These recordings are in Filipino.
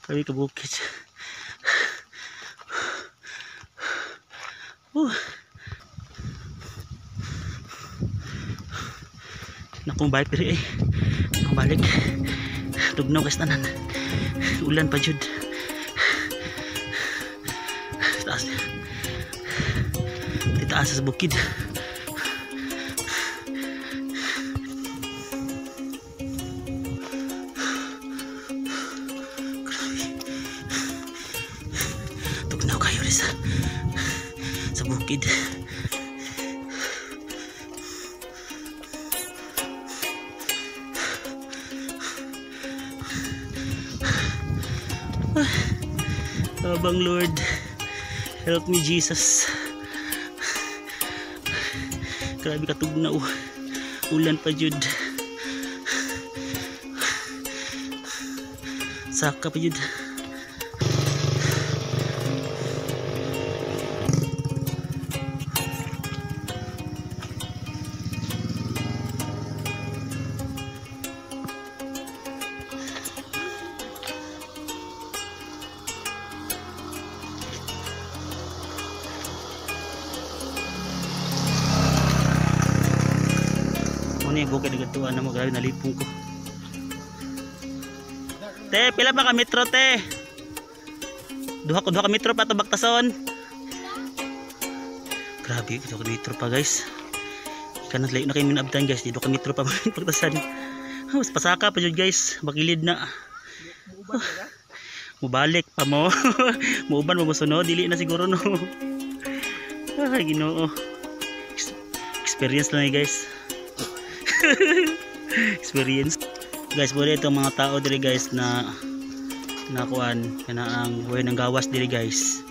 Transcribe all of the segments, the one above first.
Kami ka bukid. Nakong bahay piri balik. Tugnaw guys tanan. Ulan pa jud. Taas. Taas sa bukid. Tugnaw kayo rin sa bukid. Abang Lord, help me Jesus. Grabe katugnaw, ulan pa jud, saka pa jud. Ano yung bukid agad tuwa na mo, grabe nalipong ko. Te, pila pa ka metro te? Duha ka metro pa ito Baktason. Grabe, duha ka metro pa guys. Ikanat layo na kayo minabdan guys, duha ka metro pa Baktason. Mas pasaka pa dyan guys, bakilid na. Mubalik pa mo. Muuban mo sunod, dili na siguro no. Ginoo. Experience lang guys. Experience guys. Buhay itong mga tao diri guys na kuan kana ang buhay ng gawas diri guys.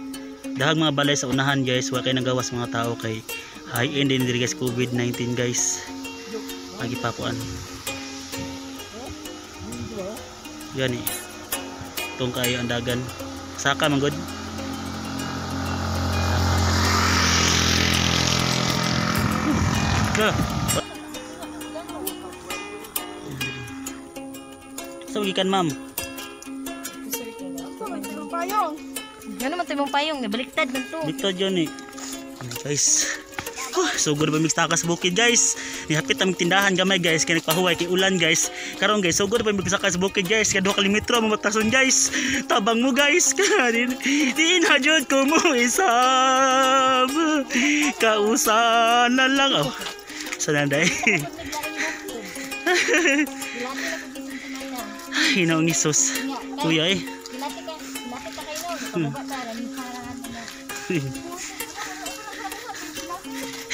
Dahag mga balay sa unahan guys, wala kay nang gawas mga tao kay high end din diri guys, COVID-19 guys. Lagi pa kuan yan eh, itong kayo ang dagan saka man good. So gikan ma'am. Timong payong. Ano man timong payong, baliktad man to. Baliktad yun eh. Guys. Sugod ba mix takas bukid guys. Nihapit ang tindahan gamay guys kay nagpahuway kay ulan guys. Karon guys, sugod ba mix takas bukid guys kay 2 kilometro mo Baktason guys. Tabang mo guys. Di na jud ko mo isab. Kausan na lang oh. Sananday. Hinaong Isus. Kuya eh.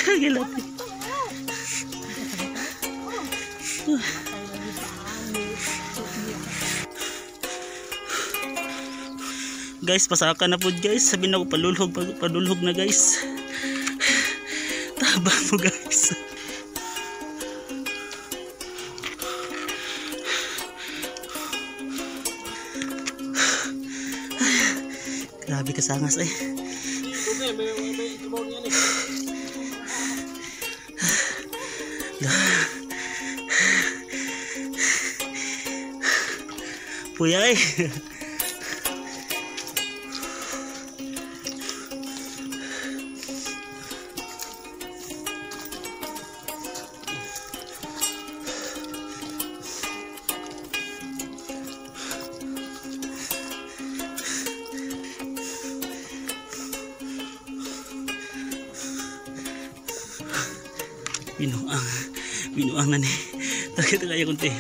Gilati. Guys, pasaka na po guys. Sabi na ko padulhog na guys. Taba mo guys. Grabe kasangas eh. Puya eh. Binuang na ni. Takit kaya konti.